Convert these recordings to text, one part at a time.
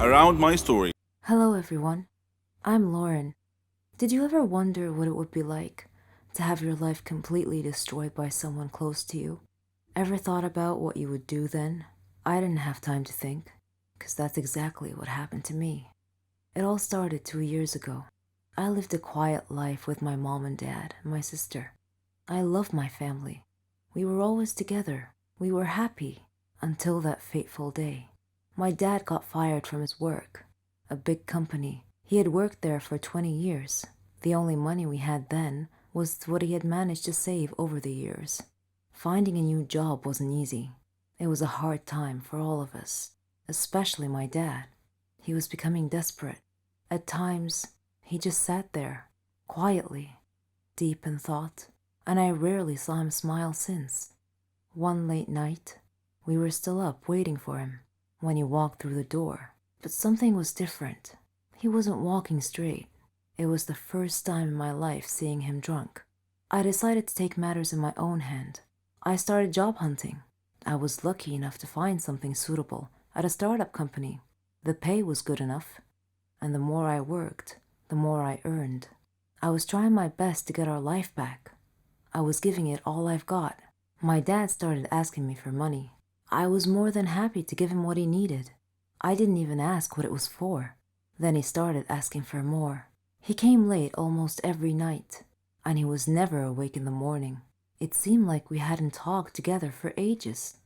around my story. Hello everyone, I'm Lauren. Did you ever wonder what it would be like to have your life completely destroyed by someone close to you? Ever thought about what you would do then? I didn't have time to think, because that's exactly what happened to me. It all started 2 years ago. I lived a quiet life with my mom and dad and my sister. I loved my family. We were always together. We were happy until that fateful day. My dad got fired from his work, a big company. He had worked there for 20 years. The only money we had then was what he had managed to save over the years. Finding a new job wasn't easy. It was a hard time for all of us, especially my dad. He was becoming desperate. At times, he just sat there, quietly, deep in thought, and I rarely saw him smile since. One late night, we were still up waiting for him when he walked through the door. But something was different. He wasn't walking straight. It was the first time in my life seeing him drunk. I decided to take matters in my own hand. I started job hunting. I was lucky enough to find something suitable at a startup company. The pay was good enough, and the more I worked, the more I earned. I was trying my best to get our life back. I was giving it all I've got. My dad started asking me for money. I was more than happy to give him what he needed. I didn't even ask what it was for. Then he started asking for more. He came late almost every night, and he was never awake in the morning. It seemed like we hadn't talked together for ages.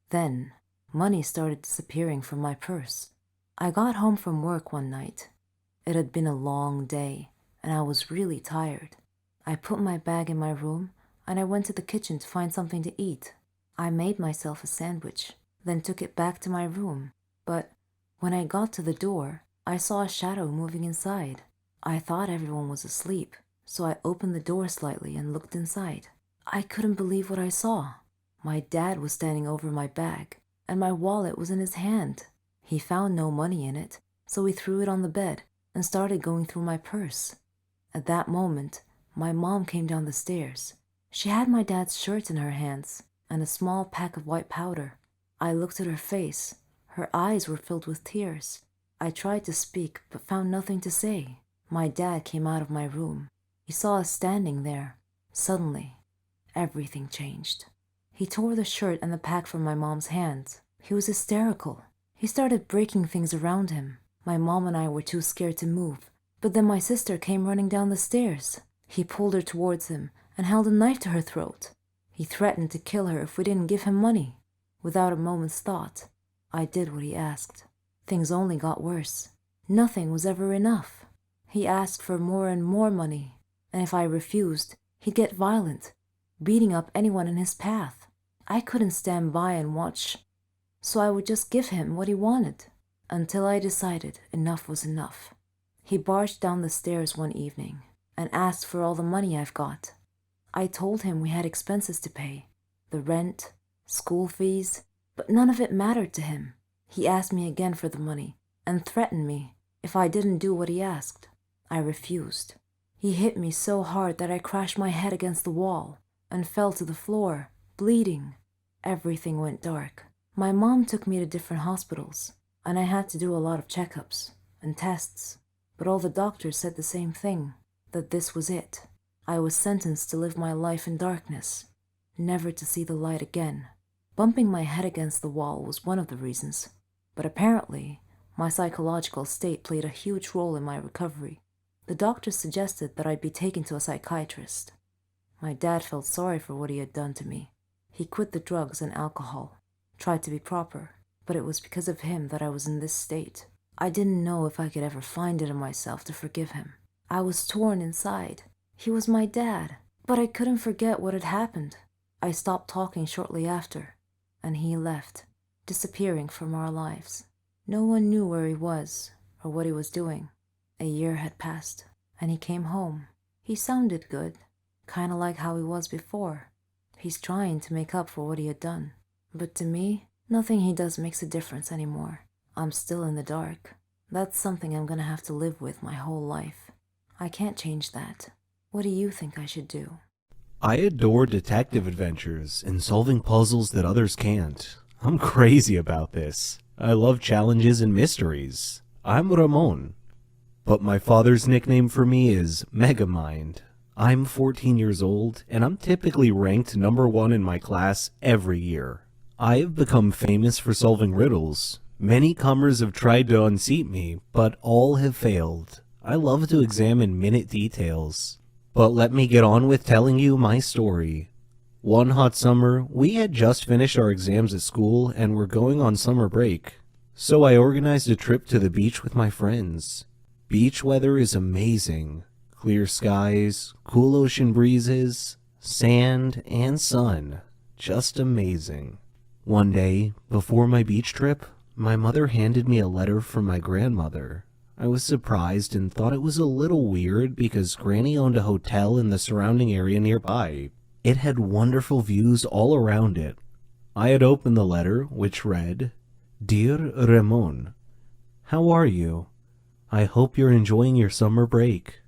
Then, money started disappearing from my purse. I got home from work one night. It had been a long day, and I was really tired. I put my bag in my room, and I went to the kitchen to find something to eat. I made myself a sandwich, then took it back to my room. But when I got to the door, I saw a shadow moving inside. I thought everyone was asleep, so I opened the door slightly and looked inside. I couldn't believe what I saw. My dad was standing over my bag, and my wallet was in his hand. He found no money in it, so he threw it on the bed and started going through my purse. At that moment, my mom came down the stairs. She had my dad's shirt in her hands and a small pack of white powder. I looked at her face. Her eyes were filled with tears. I tried to speak, but found nothing to say. My dad came out of my room. He saw us standing there. Suddenly, everything changed. He tore the shirt and the pack from my mom's hands. He was hysterical. He started breaking things around him. My mom and I were too scared to move, but then my sister came running down the stairs. He pulled her towards him and held a knife to her throat. He threatened to kill her if we didn't give him money. Without a moment's thought, I did what he asked. Things only got worse. Nothing was ever enough. He asked for more and more money, and if I refused, he'd get violent, beating up anyone in his path. I couldn't stand by and watch, so I would just give him what he wanted, until I decided enough was enough. He barged down the stairs one evening and asked for all the money I've got. I told him we had expenses to pay, the rent, school fees, but none of it mattered to him. He asked me again for the money and threatened me if I didn't do what he asked. I refused. He hit me so hard that I crashed my head against the wall and fell to the floor, bleeding. Everything went dark. My mom took me to different hospitals, and I had to do a lot of checkups and tests, but all the doctors said the same thing, that this was it. I was sentenced to live my life in darkness, never to see the light again. Bumping my head against the wall was one of the reasons, but apparently, my psychological state played a huge role in my recovery. The doctors suggested that I'd be taken to a psychiatrist. My dad felt sorry for what he had done to me. He quit the drugs and alcohol, tried to be proper, but it was because of him that I was in this state. I didn't know if I could ever find it in myself to forgive him. I was torn inside. He was my dad, but I couldn't forget what had happened. I stopped talking shortly after, and he left, disappearing from our lives. No one knew where he was or what he was doing. A year had passed, and he came home. He sounded good, kind of like how he was before. He's trying to make up for what he had done. But to me, nothing he does makes a difference anymore. I'm still in the dark. That's something I'm gonna have to live with my whole life. I can't change that. What do you think I should do? I adore detective adventures and solving puzzles that others can't. I'm crazy about this. I love challenges and mysteries. I'm Ramon, but my father's nickname for me is Megamind. I'm 14 years old, and I'm typically ranked number one in my class every year. I've become famous for solving riddles. Many comers have tried to unseat me, but all have failed. I love to examine minute details. But let me get on with telling you my story. One hot summer, we had just finished our exams at school and were going on summer break. So I organized a trip to the beach with my friends. Beach weather is amazing. Clear skies, cool ocean breezes, sand, and sun. Just amazing. One day, before my beach trip, my mother handed me a letter from my grandmother. I was surprised and thought it was a little weird because Granny owned a hotel in the surrounding area nearby. It had wonderful views all around it. I had opened the letter, which read, "Dear Ramon, how are you? I hope you're enjoying your summer break.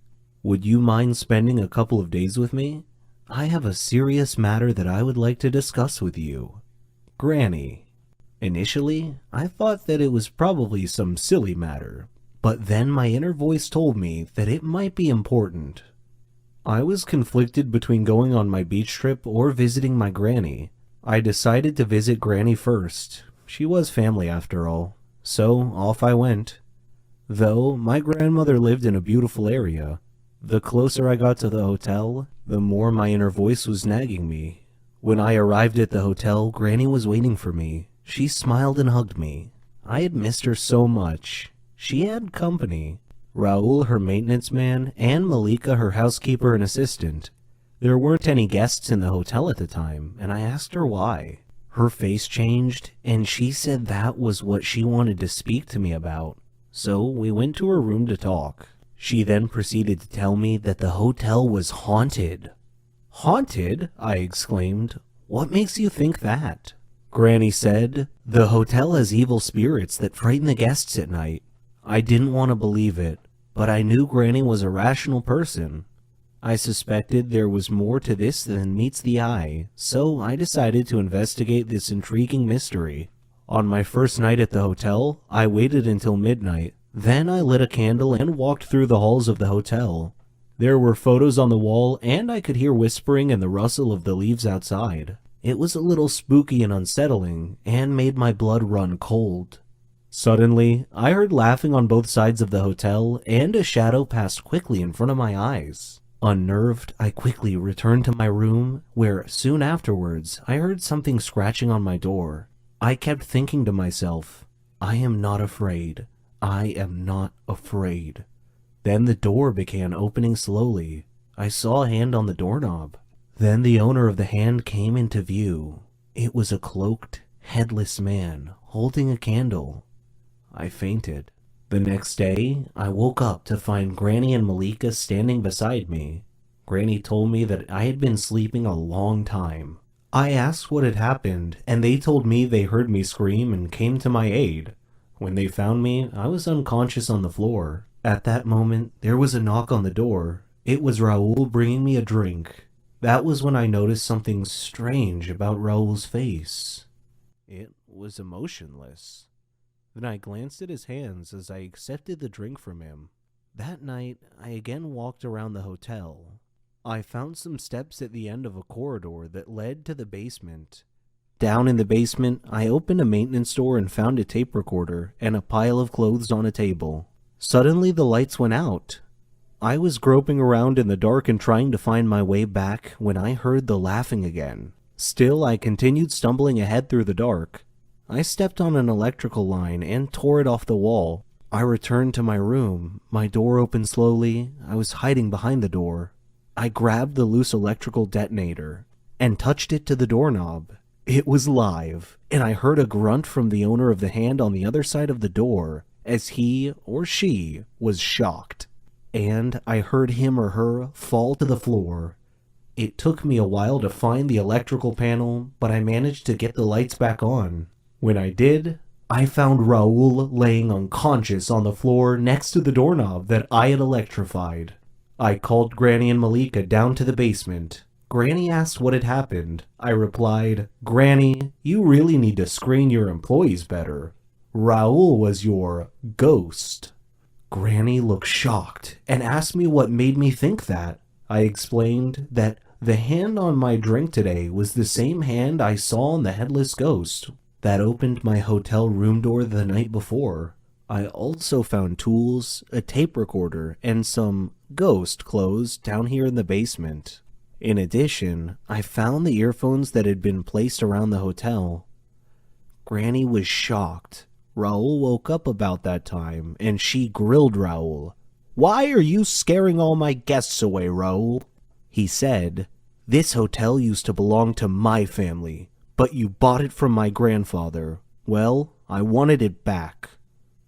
Would you mind spending a couple of days with me? I have a serious matter that I would like to discuss with you. Granny." Initially, I thought that it was probably some silly matter, but then my inner voice told me that it might be important. I was conflicted between going on my beach trip or visiting my granny. I decided to visit Granny first. She was family after all, so off I went. Though my grandmother lived in a beautiful area, the closer I got to the hotel, the more my inner voice was nagging me. When I arrived at the hotel, Granny was waiting for me. She smiled and hugged me. I had missed her so much. She had company. Raul, her maintenance man, and Malika, her housekeeper and assistant. There weren't any guests in the hotel at the time, and I asked her why. Her face changed, and she said that was what she wanted to speak to me about. So we went to her room to talk. She then proceeded to tell me that the hotel was haunted. "Haunted?" I exclaimed. "What makes you think that?" Granny said, "The hotel has evil spirits that frighten the guests at night." I didn't want to believe it, but I knew Granny was a rational person. I suspected there was more to this than meets the eye, so I decided to investigate this intriguing mystery. On my first night at the hotel, I waited until midnight. Then I lit a candle and walked through the halls of the hotel. There were photos on the wall, and I could hear whispering and the rustle of the leaves outside. It was a little spooky and unsettling, and made my blood run cold. Suddenly, I heard laughing on both sides of the hotel, and a shadow passed quickly in front of my eyes. Unnerved, I quickly returned to my room, where soon afterwards I heard something scratching on my door. I kept thinking to myself, I am not afraid. I am not afraid. Then the door began opening slowly. I saw a hand on the doorknob. Then the owner of the hand came into view. It was a cloaked, headless man holding a candle. I fainted. The next day, I woke up to find Granny and Malika standing beside me. Granny told me that I had been sleeping a long time. I asked what had happened, and they told me they heard me scream and came to my aid. When they found me, I was unconscious on the floor. At that moment, there was a knock on the door. It was Raul bringing me a drink. That was when I noticed something strange about Raul's face. It was emotionless. Then I glanced at his hands as I accepted the drink from him. That night, I again walked around the hotel. I found some steps at the end of a corridor that led to the basement. Down in the basement, I opened a maintenance door and found a tape recorder and a pile of clothes on a table. Suddenly, the lights went out. I was groping around in the dark and trying to find my way back when I heard the laughing again. Still, I continued stumbling ahead through the dark. I stepped on an electrical line and tore it off the wall. I returned to my room. My door opened slowly. I was hiding behind the door. I grabbed the loose electrical detonator and touched it to the doorknob. It was live, and I heard a grunt from the owner of the hand on the other side of the door as he or she was shocked. And I heard him or her fall to the floor. It took me a while to find the electrical panel, but I managed to get the lights back on. When I did, I found Raul laying unconscious on the floor next to the doorknob that I had electrified. I called Granny and Malika down to the basement. Granny asked what had happened. I replied, "Granny, you really need to screen your employees better." Raoul was your ghost. Granny looked shocked and asked me what made me think that. I explained that the hand on my drink today was the same hand I saw on the headless ghost that opened my hotel room door the night before. I also found tools, a tape recorder, and some ghost clothes down here in the basement. In addition, I found the earphones that had been placed around the hotel. Granny was shocked. Raoul woke up about that time, and she grilled Raoul. "Why are you scaring all my guests away, Raoul?" He said, "This hotel used to belong to my family, but you bought it from my grandfather. Well, I wanted it back.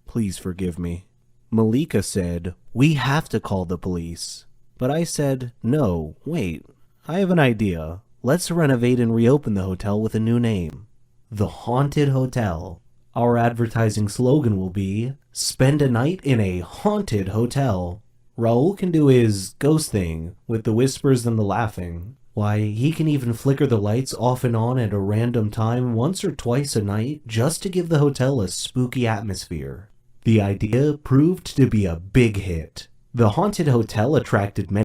Please forgive me." Malika said, "We have to call the police." But I said, "No, wait, I have an idea. Let's renovate and reopen the hotel with a new name. The Haunted Hotel. Our advertising slogan will be, spend a night in a haunted hotel." Raoul can do his ghost thing with the whispers and the laughing. Why, he can even flicker the lights off and on at a random time once or twice a night just to give the hotel a spooky atmosphere. The idea proved to be a big hit. The Haunted Hotel attracted many